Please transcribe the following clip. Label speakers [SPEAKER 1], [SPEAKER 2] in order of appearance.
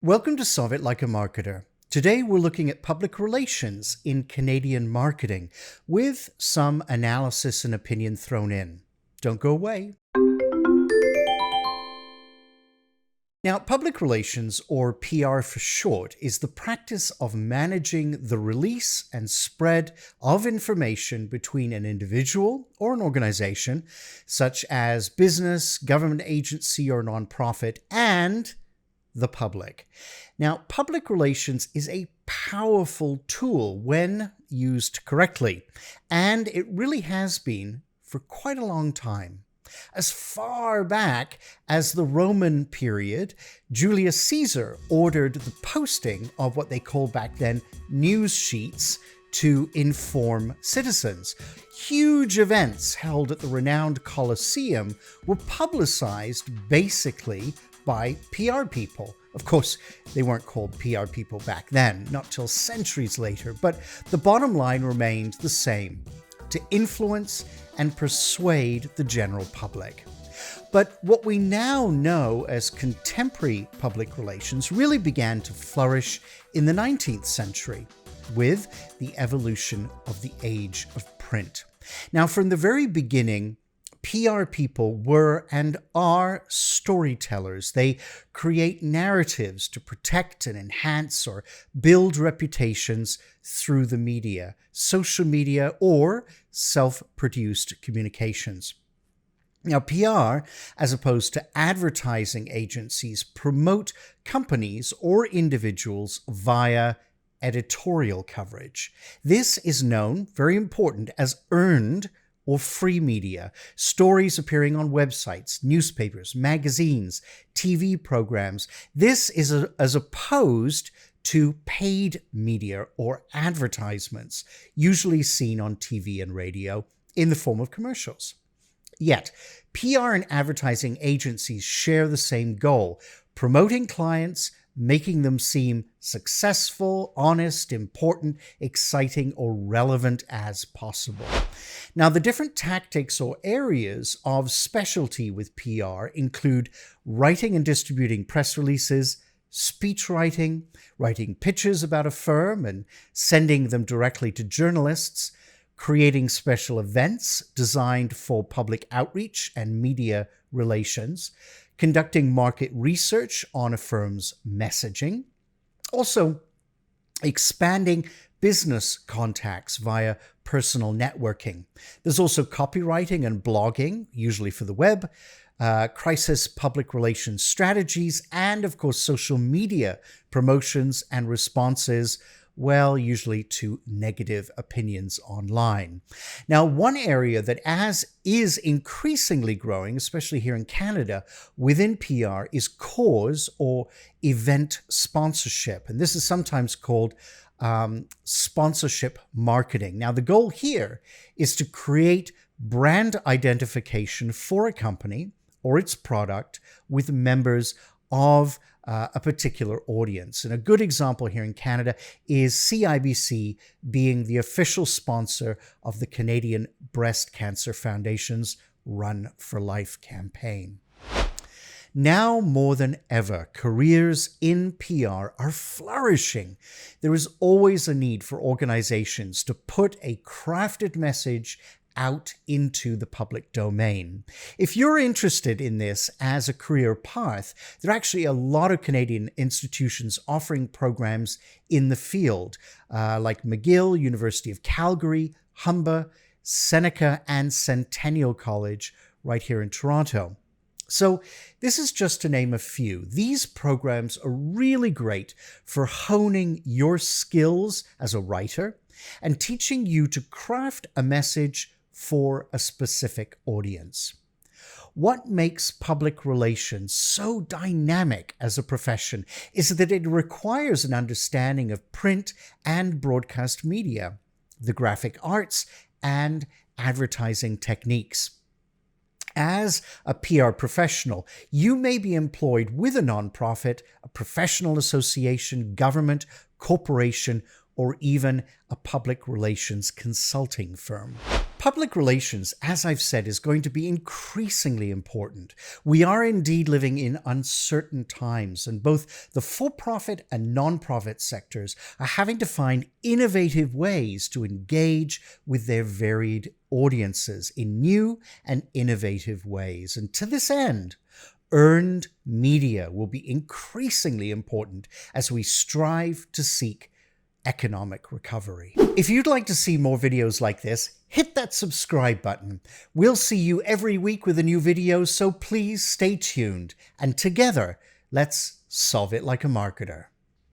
[SPEAKER 1] Welcome to Solve It Like a Marketer. Today we're looking at public relations in Canadian marketing with some analysis and opinion thrown in. Don't go away. Now, public relations, or PR for short, is the practice of managing the release and spread of information between an individual or an organization, such as business, government agency, or nonprofit, and the public. Now, public relations is a powerful tool when used correctly, and it really has been for quite a long time. As far back as the Roman period, Julius Caesar ordered the posting of what they called back then news sheets to inform citizens. Huge events held at the renowned COLESSEUM were publicized basically by PR people. Of course, they weren't called PR people back then, not till centuries later, but the bottom line remained the same: to influence and persuade the general public. But what we now know as contemporary public relations really began to flourish in the 19th century with the evolution of the age of print. Now, from the very beginning, PR people were and are storytellers. They create narratives to protect and enhance or build reputations through the media, social media, or self-produced communications. Now, PR, as opposed to advertising agencies, promote companies or individuals via editorial coverage. This is known, very important, as earned or free media, stories appearing on websites, newspapers, magazines, TV programs. This is as opposed to paid media or advertisements, usually seen on TV and radio in the form of commercials. Yet, PR and advertising agencies share the same goal: promoting clients, making them seem successful, honest, important, exciting, or relevant as possible. Now, the different tactics or areas of specialty with PR include writing and distributing press releases, speech writing, writing pitches about a firm and sending them directly to journalists, creating special events designed for public outreach and media relations, conducting market research on a firm's messaging, also expanding business contacts via personal networking. There's also copywriting and blogging, usually for the web, crisis public relations strategies, and of course social media promotions and responses, well, usually to negative opinions online. Now, one area that is increasingly growing, especially here in Canada, within PR is cause or event sponsorship. And this is sometimes called sponsorship marketing. Now, the goal here is to create brand identification for a company or its product with members of a particular audience. And a good example here in Canada is CIBC being the official sponsor of the Canadian Breast Cancer Foundation's Run for Life campaign. Now more than ever, careers in PR are flourishing. There is always a need for organizations to put a crafted message out into the public domain. If you're interested in this as a career path, there are actually a lot of Canadian institutions offering programs in the field, like McGill, University of Calgary, Humber, Seneca, and Centennial College right here in Toronto. So this is just to name a few. These programs are really great for honing your skills as a writer and teaching you to craft a message for a specific audience. What makes public relations so dynamic as a profession is that it requires an understanding of print and broadcast media, the graphic arts, and advertising techniques. As a PR professional, you may be employed with a nonprofit, a professional association, government, corporation, or even a public relations consulting firm. Public relations, as I've said, is going to be increasingly important. We are indeed living in uncertain times, and both the for-profit and non-profit sectors are having to find innovative ways to engage with their varied audiences in new and innovative ways. And to this end, earned media will be increasingly important as we strive to seek economic recovery. If you'd like to see more videos like this, hit that subscribe button. We'll see you every week with a new video, so please stay tuned. And together, let's solve it like a marketer.